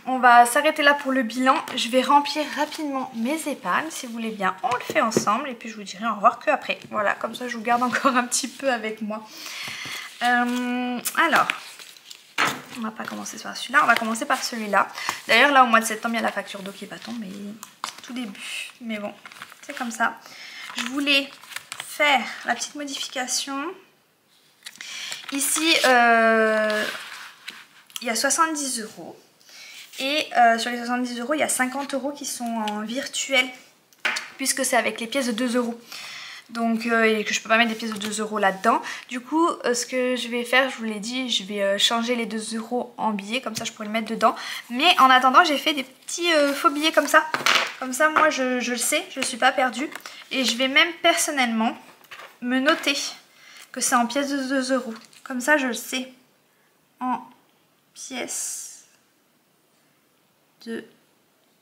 on va s'arrêter là pour le bilan. Je vais remplir rapidement mes épargnes, si vous voulez bien. On le fait ensemble et puis je vous dirai au revoir que après. Voilà, comme ça je vous garde encore un petit peu avec moi. Alors, on va pas commencer par celui-là, on va commencer par celui-là. D'ailleurs là au mois de septembre il y a la facture d'eau qui va tomber, tout début. Mais bon, c'est comme ça. Je voulais faire la petite modification. Ici, il y a 70 €. Et sur les 70 €, il y a 50 € qui sont en virtuel. Puisque c'est avec les pièces de 2 €. Donc, et que je peux pas mettre des pièces de 2 € là-dedans. Du coup, ce que je vais faire, je vous l'ai dit, je vais changer les 2 € en billets. Comme ça, je pourrais le mettre dedans. Mais en attendant, j'ai fait des petits faux billets comme ça. Comme ça, moi, je le sais, je ne suis pas perdue. Et je vais même personnellement me noter que c'est en pièces de 2 €. Comme ça, je le sais. En pièces de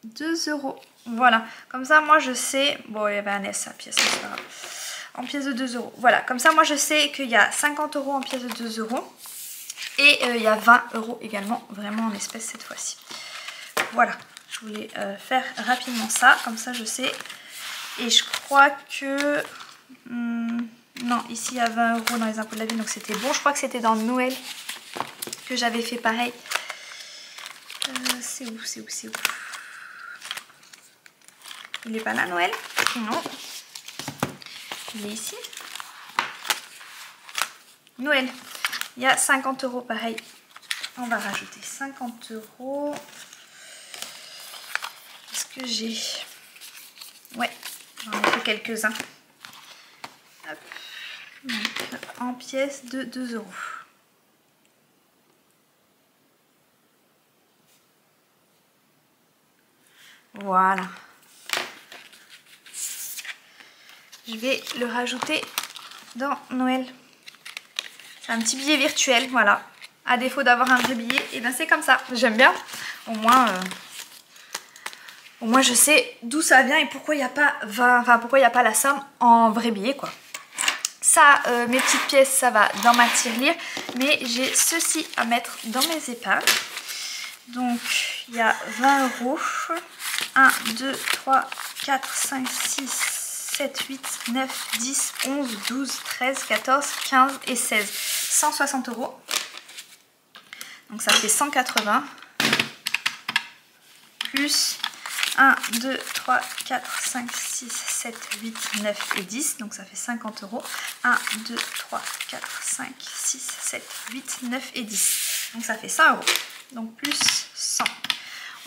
2 €. Voilà. Comme ça, moi, je sais... Bon, il y avait un S à pièce, c'est pas grave. En pièces de 2 €. Voilà. Comme ça, moi, je sais qu'il y a 50 € en pièces de 2 €. Et il y a 20 € également, vraiment en espèces cette fois-ci. Voilà. Je voulais faire rapidement ça. Comme ça, je sais. Et je crois que... non, ici, il y a 20 € dans les impôts de la ville, donc c'était bon. Je crois que c'était dans Noël que j'avais fait pareil. C'est où? Il est pas là, Noël? Non. Il est ici. Noël. Il y a 50 € pareil. On va rajouter 50 €. Est-ce que j'ai... Ouais, j'en ai fait quelques-uns. Hop. Donc, en pièces de 2 €. Voilà. Je vais le rajouter dans Noël. C'est un petit billet virtuel, voilà. À défaut d'avoir un vrai billet, et ben c'est comme ça. J'aime bien. Au moins je sais d'où ça vient et pourquoi il n'y a pas 20, enfin pourquoi il n'y a pas la somme en vrai billet, quoi. Ça, mes petites pièces, ça va dans ma tirelire. Mais j'ai ceci à mettre dans mes épargnes. Donc, il y a 20 €. 1, 2, 3, 4, 5, 6, 7, 8, 9, 10, 11, 12, 13, 14, 15 et 16. 160 €. Donc ça fait 180. Plus 1, 2, 3, 4, 5, 6, 7, 8, 9 et 10. Donc ça fait 50 €. 1, 2, 3, 4, 5, 6, 7, 8, 9 et 10. Donc ça fait 100 €. Donc plus 100.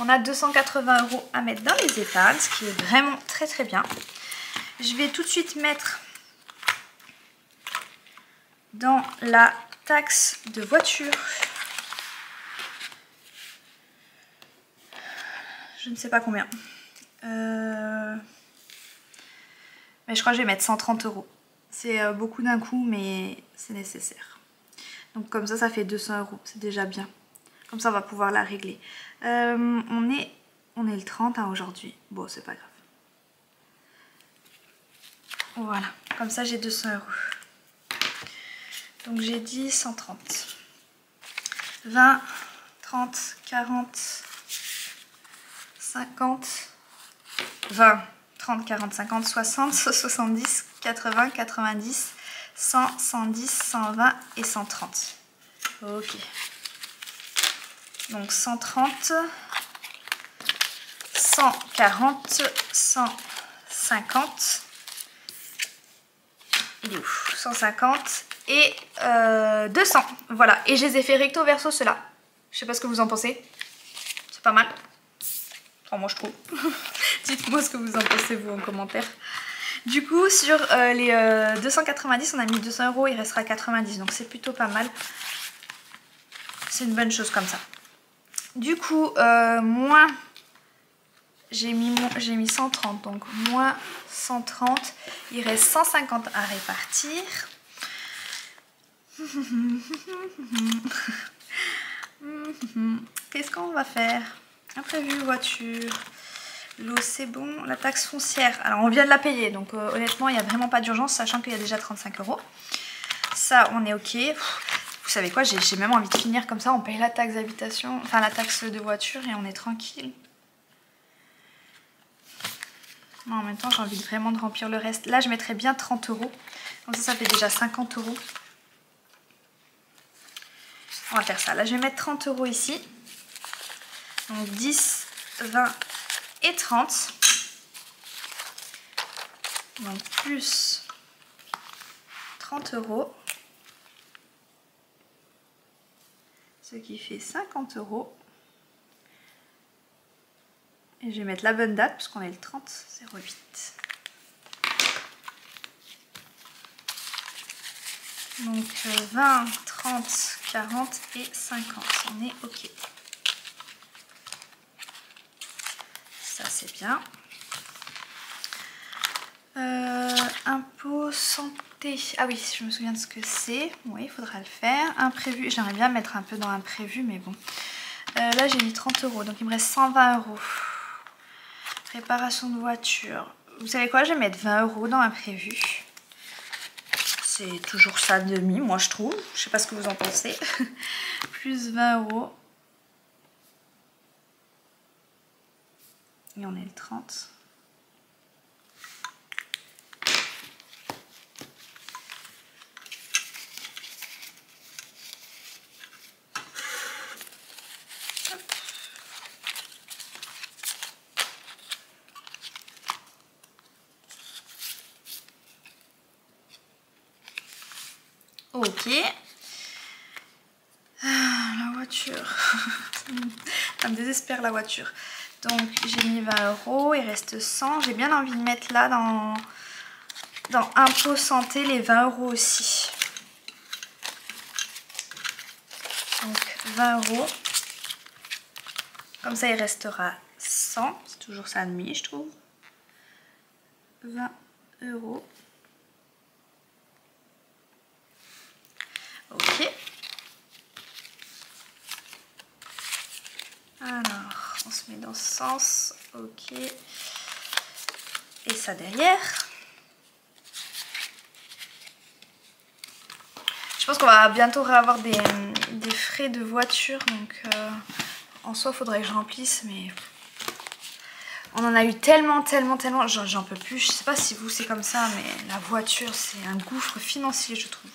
On a 280 € à mettre dans les épargnes, ce qui est vraiment très très bien. Je vais tout de suite mettre dans la taxe de voiture. Je ne sais pas combien. Mais je crois que je vais mettre 130 €. C'est beaucoup d'un coup, mais c'est nécessaire. Donc comme ça fait 200 €. C'est déjà bien. Comme ça, on va pouvoir la régler. On est le 30 hein, aujourd'hui. Bon, c'est pas grave. Voilà. Comme ça, j'ai 200 €. Donc, j'ai dit 130. 20, 30, 40, 50, 20, 30, 40, 50, 60, 70, 80, 90, 100, 110, 120 et 130. Ok. Donc 130, 140, 150, il est où? 150 et 200. Voilà, et je les ai fait recto verso ceux-là. Je sais pas ce que vous en pensez. C'est pas mal. Enfin, moi je trouve. Dites-moi ce que vous en pensez vous en commentaire. Du coup sur les 290 on a mis 200 €, il restera 90, donc c'est plutôt pas mal. C'est une bonne chose comme ça. Du coup, moins, j'ai mis 130, donc moins 130, il reste 150 à répartir. Qu'est-ce qu'on va faire? Imprévu, voiture, l'eau c'est bon, la taxe foncière, alors on vient de la payer, donc honnêtement il n'y a vraiment pas d'urgence, sachant qu'il y a déjà 35 €. Ça on est ok. Vous savez quoi, j'ai même envie de finir comme ça, on paye la taxe d'habitation, enfin la taxe de voiture et on est tranquille. Mais en même temps, j'ai envie vraiment de remplir le reste. Là, je mettrais bien 30 €. Comme ça fait déjà 50 €. On va faire ça. Là, je vais mettre 30 € ici. Donc 10, 20 et 30. Donc plus 30 €. Ce qui fait 50 €. Et je vais mettre la bonne date puisqu'on est le 30/08. Donc 20, 30, 40 et 50. On est OK. Ça c'est bien. Impôt santé. Ah oui, je me souviens de ce que c'est. Oui, il faudra le faire. Imprévu. J'aimerais bien mettre un peu dans imprévu, mais bon. Là, j'ai mis 30 €. Donc, il me reste 120 €. Réparation de voiture. Vous savez quoi? Je vais mettre 20 € dans imprévu. C'est toujours ça de demi, moi, je trouve. Je sais pas ce que vous en pensez. Plus 20 €. Et on est le 30. Ok. La voiture. Ça me désespère la voiture. Donc j'ai mis 20 €, il reste 100. J'ai bien envie de mettre là dans impôt santé les 20 € aussi. Donc 20 €. Comme ça il restera 100. C'est toujours ça de demi je trouve. 20 €. Ok. Alors, on se met dans ce sens. Ok. Et ça derrière. Je pense qu'on va bientôt avoir des frais de voiture. Donc, en soi, il faudrait que je remplisse. Mais on en a eu tellement. J'en peux plus. Je sais pas si vous, c'est comme ça. Mais la voiture, c'est un gouffre financier, je trouve.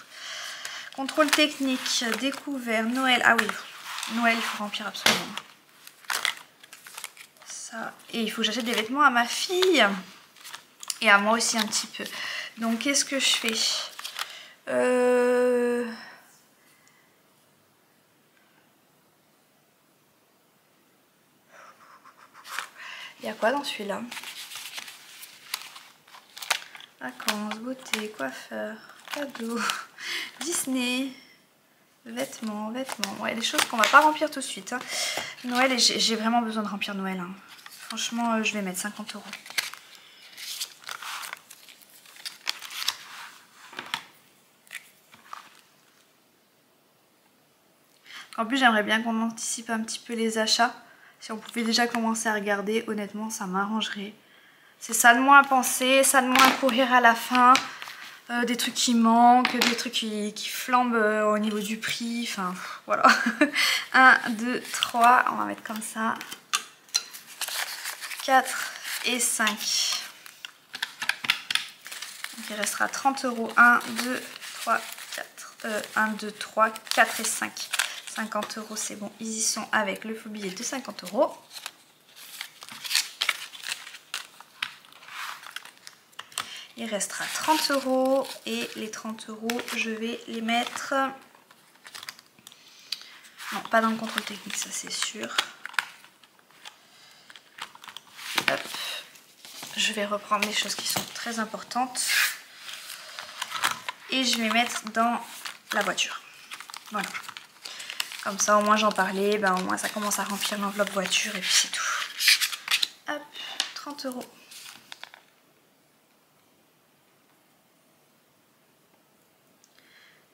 Contrôle technique, découvert, Noël. Ah oui, Noël, il faut remplir absolument. Ça. Et il faut que j'achète des vêtements à ma fille. Et à moi aussi un petit peu. Donc, qu'est-ce que je fais? Il y a quoi dans celui-là? Vacances, beauté, coiffeur, cadeau, Disney, vêtements. Ouais, des choses qu'on va pas remplir tout de suite. Hein. Noël, j'ai vraiment besoin de remplir Noël. Hein. Franchement, je vais mettre 50 €. En plus, j'aimerais bien qu'on anticipe un petit peu les achats. Si on pouvait déjà commencer à regarder, honnêtement, ça m'arrangerait. C'est ça de moins à penser, ça de moins à courir à la fin. Des trucs qui manquent, des trucs qui flambent au niveau du prix. Enfin, voilà. 1, 2, 3. On va mettre comme ça. 4 et 5. Donc, il restera 30 €. 1, 2, 3, 4. 1, 2, 3, 4 et 5. 50 €, c'est bon. Ils y sont avec le faux billet de 50 €. Il restera 30 € et les 30 €, je vais les mettre... Non, pas dans le contrôle technique, ça c'est sûr. Hop. Je vais reprendre les choses qui sont très importantes. Et je vais mettre dans la voiture. Voilà. Comme ça, au moins j'en parlais, ben, au moins ça commence à remplir l'enveloppe voiture et puis c'est tout. Hop, 30 €.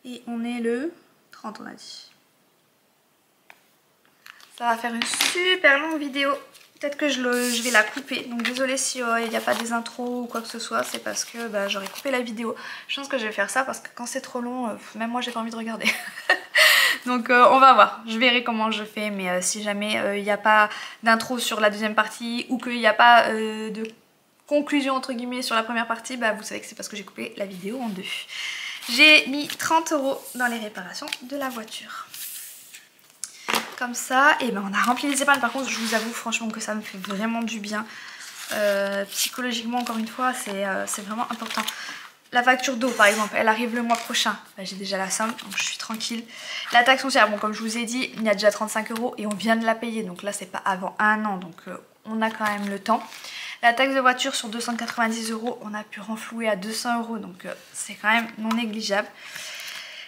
Et on est le 30, on a dit. Ça va faire une super longue vidéo. Peut-être que je vais la couper. Donc désolée si il n'y a pas des intros ou quoi que ce soit. C'est parce que bah, j'aurais coupé la vidéo. Je pense que je vais faire ça parce que quand c'est trop long, même moi j'ai pas envie de regarder. Donc on va voir, je verrai comment je fais, mais si jamais il n'y a pas d'intro sur la deuxième partie ou qu'il n'y a pas de conclusion entre guillemets sur la première partie, bah vous savez que c'est parce que j'ai coupé la vidéo en deux. J'ai mis 30 € dans les réparations de la voiture. Comme ça, et ben on a rempli les épargnes. Par contre, je vous avoue franchement que ça me fait vraiment du bien. Psychologiquement, encore une fois, c'est vraiment important. La facture d'eau, par exemple, elle arrive le mois prochain. Ben, j'ai déjà la somme, donc je suis tranquille. La taxe foncière, bon, comme je vous ai dit, il y a déjà 35 € et on vient de la payer. Donc là, c'est pas avant un an, donc on a quand même le temps. La taxe de voiture sur 290 €, on a pu renflouer à 200 €, donc c'est quand même non négligeable.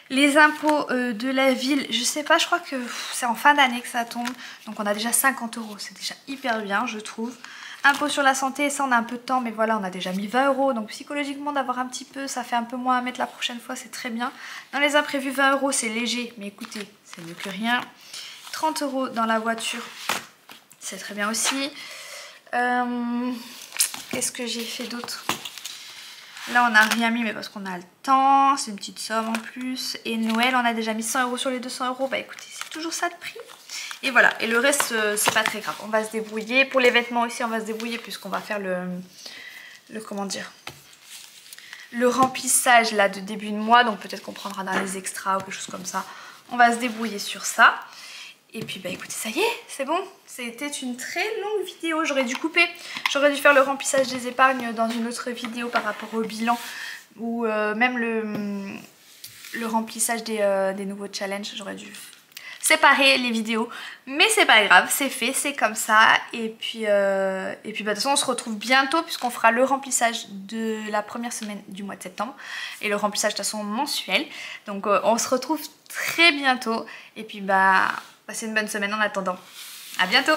Les impôts de la ville, je sais pas, je crois que c'est en fin d'année que ça tombe. Donc on a déjà 50 €, c'est déjà hyper bien, je trouve. Impôts sur la santé, ça on a un peu de temps, mais voilà, on a déjà mis 20 €. Donc psychologiquement d'avoir un petit peu, ça fait un peu moins à mettre la prochaine fois, c'est très bien. Dans les imprévus, 20 € c'est léger, mais écoutez, c'est mieux que rien. 30 € dans la voiture, c'est très bien aussi. Qu'est-ce que j'ai fait d'autre ? Là on n'a rien mis mais parce qu'on a le temps, c'est une petite somme en plus. Et Noël on a déjà mis 100 € sur les 200 €, bah écoutez c'est toujours ça de prix. Et voilà, et le reste c'est pas très grave, on va se débrouiller. Pour les vêtements aussi on va se débrouiller puisqu'on va faire comment dire, le remplissage là de début de mois. Donc peut-être qu'on prendra dans les extras ou quelque chose comme ça. On va se débrouiller sur ça. Et puis bah écoutez, ça y est, c'est bon. C'était une très longue vidéo, j'aurais dû couper. J'aurais dû faire le remplissage des épargnes dans une autre vidéo par rapport au bilan. Ou même le remplissage des nouveaux challenges. J'aurais dû séparer les vidéos. Mais c'est pas grave, c'est fait, c'est comme ça. Et puis bah, de toute façon on se retrouve bientôt puisqu'on fera le remplissage de la première semaine du mois de septembre. Et le remplissage de toute façon mensuel. Donc on se retrouve très bientôt. Et puis bah... passez une bonne semaine en attendant. À bientôt!